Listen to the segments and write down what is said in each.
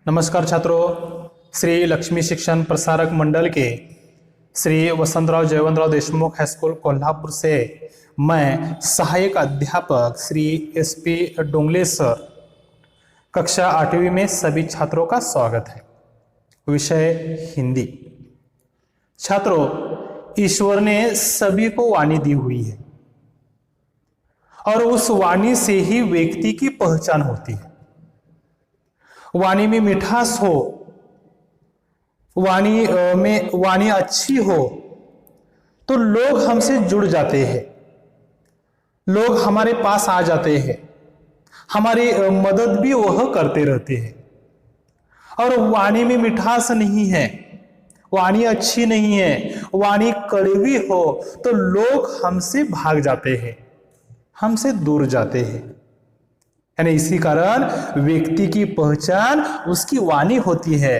नमस्कार छात्रों, श्री लक्ष्मी शिक्षण प्रसारक मंडल के श्री वसंतराव जयवंतराव देशमुख हाई स्कूल कोल्हापुर से मैं सहायक अध्यापक श्री SP डोंगले सर कक्षा 8वीं में सभी छात्रों का स्वागत है। विषय हिंदी। छात्रों, ईश्वर ने सभी को वाणी दी हुई है और उस वाणी से ही व्यक्ति की पहचान होती है। वाणी में मिठास हो, वाणी अच्छी हो तो लोग हमसे जुड़ जाते हैं, लोग हमारे पास आ जाते हैं, हमारी मदद भी वह करते रहते हैं। और वाणी में मिठास नहीं है, वाणी अच्छी नहीं है, वाणी कड़वी हो तो लोग हमसे भाग जाते हैं, हमसे दूर जाते हैं। यानी इसी कारण व्यक्ति की पहचान उसकी वाणी होती है।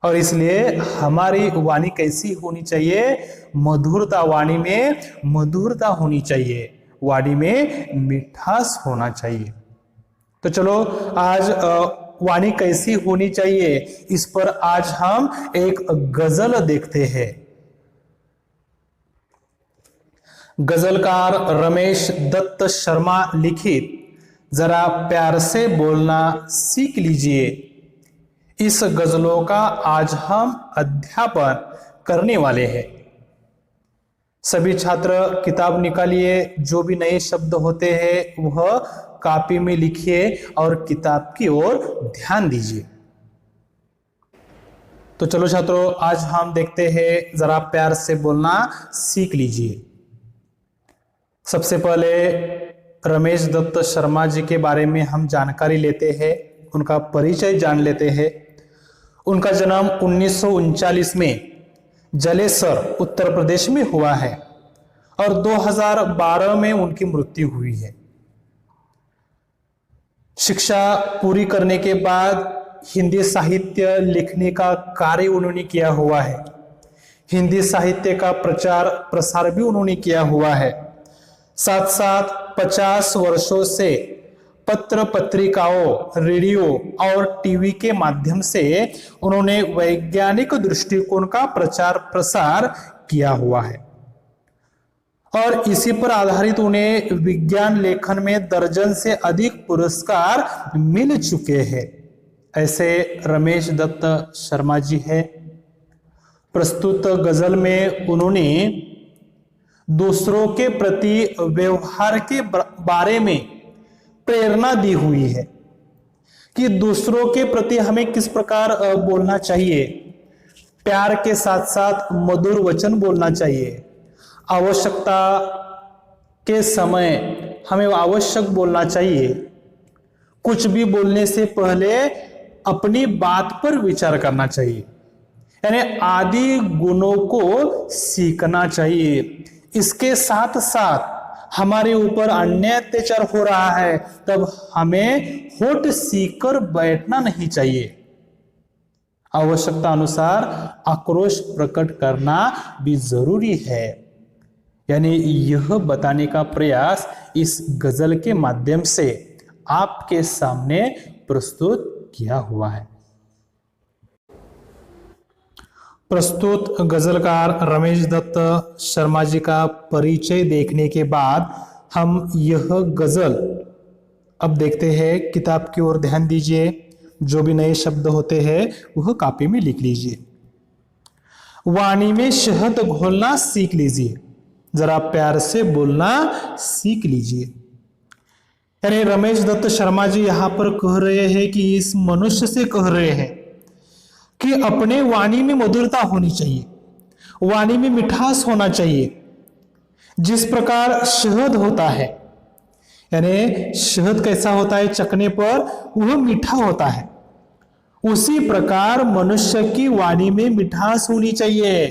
और इसलिए हमारी वाणी कैसी होनी चाहिए? मधुरता, वाणी में मधुरता होनी चाहिए, वाणी में मिठास होना चाहिए। तो चलो आज वाणी कैसी होनी चाहिए इस पर आज हम एक गजल देखते हैं। गजलकार रमेश दत्त शर्मा लिखित जरा प्यार से बोलना सीख लीजिए, इस गजलों का आज हम अध्यापन करने वाले हैं। सभी छात्र किताब निकालिए, जो भी नए शब्द होते हैं वह कॉपी में लिखिए और किताब की ओर ध्यान दीजिए। तो चलो छात्रों, आज हम देखते हैं जरा प्यार से बोलना सीख लीजिए। सबसे पहले रमेश दत्त शर्मा जी के बारे में हम जानकारी लेते हैं, उनका परिचय जान लेते हैं। उनका जन्म 1939 में जलेसर उत्तर प्रदेश में हुआ है और 2012 में उनकी मृत्यु हुई है। शिक्षा पूरी करने के बाद हिंदी साहित्य लिखने का कार्य उन्होंने किया हुआ है। हिंदी साहित्य का प्रचार प्रसार भी उन्होंने किया हुआ है। साथ साथ 50 वर्षों से पत्र पत्रिकाओं, रेडियो और टीवी के माध्यम से उन्होंने वैज्ञानिक दृष्टिकोण का प्रचार प्रसार किया हुआ है और इसी पर आधारित उन्हें विज्ञान लेखन में दर्जन से अधिक पुरस्कार मिल चुके हैं। ऐसे रमेश दत्त शर्मा जी है। प्रस्तुत गजल में उन्होंने दूसरों के प्रति व्यवहार के बारे में प्रेरणा दी हुई है कि दूसरों के प्रति हमें किस प्रकार बोलना चाहिए। प्यार के साथ साथ मधुर वचन बोलना चाहिए। आवश्यकता के समय हमें आवश्यक बोलना चाहिए। कुछ भी बोलने से पहले अपनी बात पर विचार करना चाहिए, यानी आदि गुणों को सीखना चाहिए। इसके साथ साथ हमारे ऊपर अन्याय अत्याचार हो रहा है तब हमें होठ सीकर बैठना नहीं चाहिए। आवश्यकता अनुसार आक्रोश प्रकट करना भी जरूरी है। यानी यह बताने का प्रयास इस गजल के माध्यम से आपके सामने प्रस्तुत किया हुआ है। प्रस्तुत गजलकार रमेश दत्त शर्मा जी का परिचय देखने के बाद हम यह गजल अब देखते हैं। किताब की ओर ध्यान दीजिए, जो भी नए शब्द होते हैं वह कॉपी में लिख लीजिए। वाणी में शहद घोलना सीख लीजिए, जरा प्यार से बोलना सीख लीजिए। यानी रमेश दत्त शर्मा जी यहाँ पर कह रहे हैं कि इस मनुष्य से कह रहे हैं कि अपने वाणी में मधुरता होनी चाहिए, वाणी में मिठास होना चाहिए। जिस प्रकार शहद होता है, यानी शहद कैसा होता है, चखने पर वह मीठा होता है, उसी प्रकार मनुष्य की वाणी में मिठास होनी चाहिए।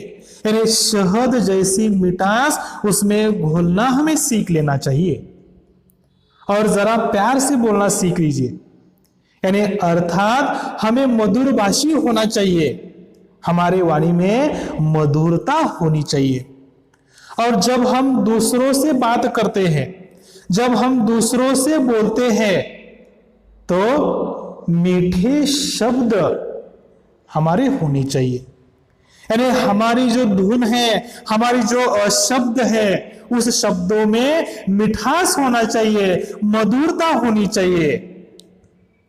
यानी शहद जैसी मिठास उसमें घोलना हमें सीख लेना चाहिए और जरा प्यार से बोलना सीख लीजिए। यानी अर्थात हमें मधुर भाषी होना चाहिए, हमारे वाणी में मधुरता होनी चाहिए। और जब हम दूसरों से बात करते हैं, जब हम दूसरों से बोलते हैं तो मीठे शब्द हमारे होने चाहिए। यानी हमारी जो धुन है, हमारी जो शब्द है, उस शब्दों में मिठास होना चाहिए, मधुरता होनी चाहिए,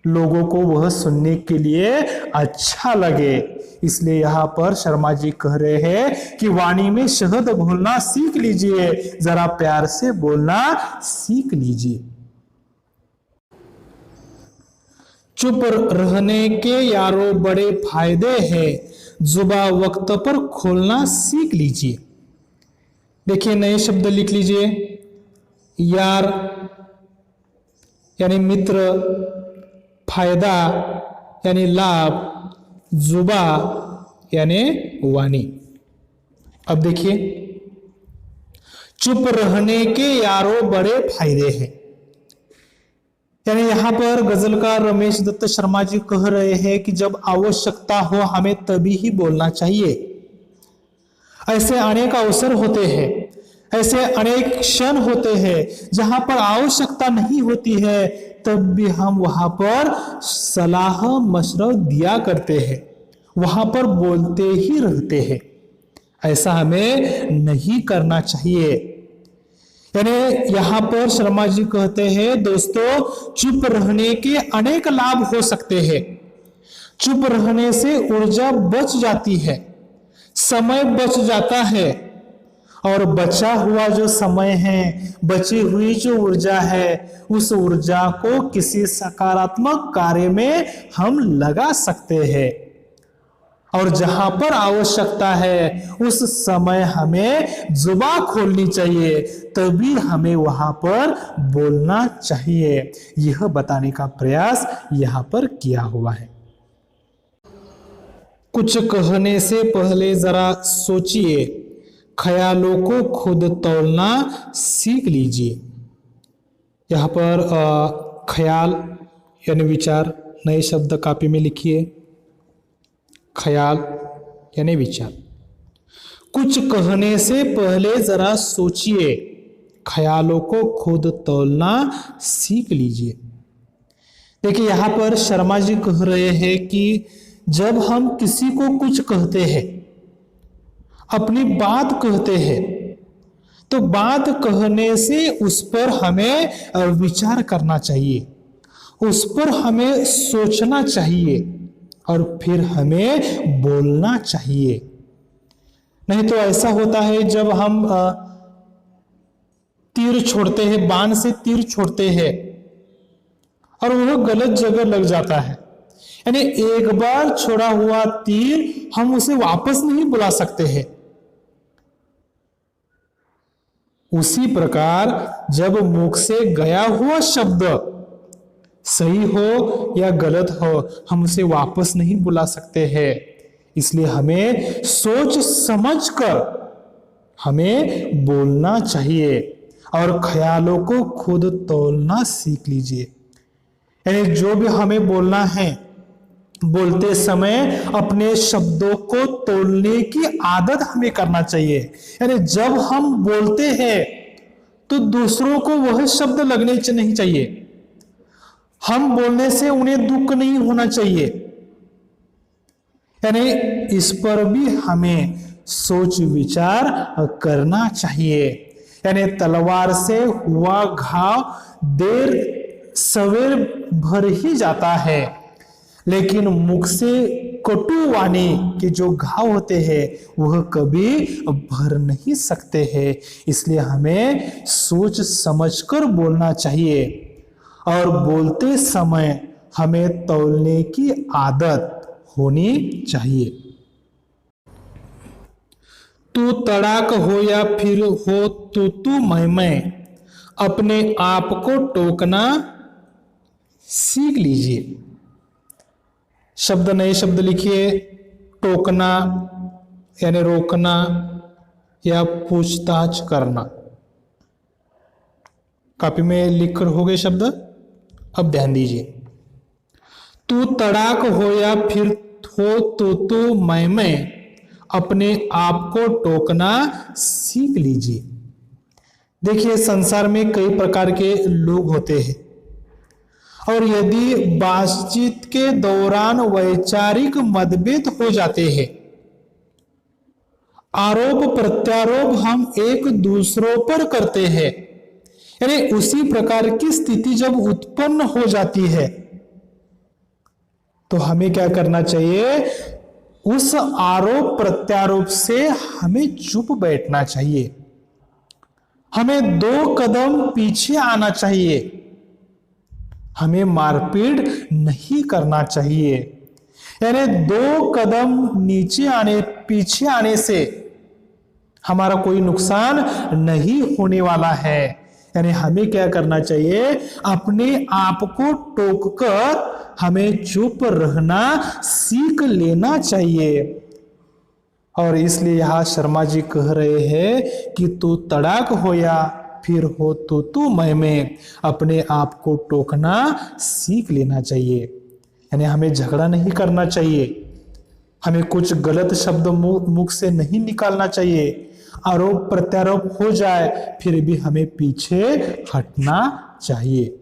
लोगों को वह सुनने के लिए अच्छा लगे। इसलिए यहां पर शर्मा जी कह रहे हैं कि वाणी में शहद घोलना सीख लीजिए, जरा प्यार से बोलना सीख लीजिए। चुप रहने के यारो बड़े फायदे हैं, जुबा वक्त पर खोलना सीख लीजिए। देखिए नए शब्द लिख लीजिए। यार यानी मित्र, फायदा यानी लाभ, जुबा यानी वाणी। अब देखिए, चुप रहने के यारो बड़े फायदे हैं, यानी यहां पर गजलकार रमेश दत्त शर्मा जी कह रहे हैं कि जब आवश्यकता हो हमें तभी ही बोलना चाहिए। ऐसे अनेक अवसर होते हैं, ऐसे अनेक क्षण होते हैं जहां पर आवश्यकता नहीं होती है, तब भी हम वहां पर सलाह मशवरा दिया करते हैं, वहां पर बोलते ही रहते हैं। ऐसा हमें नहीं करना चाहिए। यानी यहां पर शर्मा जी कहते हैं दोस्तों, चुप रहने के अनेक लाभ हो सकते हैं। चुप रहने से ऊर्जा बच जाती है, समय बच जाता है, और बचा हुआ जो समय है, बची हुई जो ऊर्जा है, उस ऊर्जा को किसी सकारात्मक कार्य में हम लगा सकते हैं। और जहां पर आवश्यकता है उस समय हमें जुबान खोलनी चाहिए, तभी हमें वहां पर बोलना चाहिए। यह बताने का प्रयास यहां पर किया हुआ है। कुछ कहने से पहले जरा सोचिए, ख्यालों को खुद तौलना सीख लीजिए। यहाँ पर ख्याल यानी विचार, नए शब्द कॉपी में लिखिए। ख्याल यानी विचार। कुछ कहने से पहले जरा सोचिए, ख्यालों को खुद तौलना सीख लीजिए। देखिए यहां पर शर्मा जी कह रहे हैं कि जब हम किसी को कुछ कहते हैं, अपनी बात कहते हैं, तो बात कहने से उस पर हमें विचार करना चाहिए, उस पर हमें सोचना चाहिए, और फिर हमें बोलना चाहिए। नहीं तो ऐसा होता है जब हम तीर छोड़ते हैं, बाण से तीर छोड़ते हैं और वह गलत जगह लग जाता है। यानी एक बार छोड़ा हुआ तीर हम उसे वापस नहीं बुला सकते हैं। उसी प्रकार जब मुख से गया हुआ शब्द सही हो या गलत हो, हम उसे वापस नहीं बुला सकते हैं। इसलिए हमें सोच समझकर हमें बोलना चाहिए, और ख्यालों को खुद तौलना सीख लीजिए। यानी जो भी हमें बोलना है, बोलते समय अपने शब्दों को तौलने की आदत हमें करना चाहिए। यानी जब हम बोलते हैं तो दूसरों को वह शब्द लगने नहीं चाहिए, हम बोलने से उन्हें दुख नहीं होना चाहिए। यानी इस पर भी हमें सोच विचार करना चाहिए। यानी तलवार से हुआ घाव देर सवेर भर ही जाता है, लेकिन मुख से कटु वाणी के जो घाव होते हैं वह कभी भर नहीं सकते हैं। इसलिए हमें सोच समझकर बोलना चाहिए, और बोलते समय हमें तौलने की आदत होनी चाहिए। तू तड़ाक हो या फिर हो तू मैं, अपने आप को टोकना सीख लीजिए। शब्द, नए शब्द लिखिए। टोकना यानी रोकना या पूछताछ करना। कॉपी में लिखकर हो गए शब्द। अब ध्यान दीजिए। तू तड़ाक हो या फिर हो तू मैं, अपने आप को टोकना सीख लीजिए। देखिए संसार में कई प्रकार के लोग होते हैं, और यदि बातचीत के दौरान वैचारिक मतभेद हो जाते हैं, आरोप प्रत्यारोप हम एक दूसरों पर करते हैं, यानी उसी प्रकार की स्थिति जब उत्पन्न हो जाती है तो हमें क्या करना चाहिए? उस आरोप प्रत्यारोप से हमें चुप बैठना चाहिए, हमें 2 कदम पीछे आना चाहिए, हमें मारपीट नहीं करना चाहिए। यानी 2 कदम पीछे आने से हमारा कोई नुकसान नहीं होने वाला है। यानी हमें क्या करना चाहिए? अपने आप को टोककर हमें चुप रहना सीख लेना चाहिए। और इसलिए यहां शर्मा जी कह रहे हैं कि तू तड़ाक हो या फिर हो तो तू मैं, अपने आप को टोकना सीख लेना चाहिए। यानी हमें झगड़ा नहीं करना चाहिए, हमें कुछ गलत शब्द मुख से नहीं निकालना चाहिए। आरोप प्रत्यारोप हो जाए फिर भी हमें पीछे हटना चाहिए।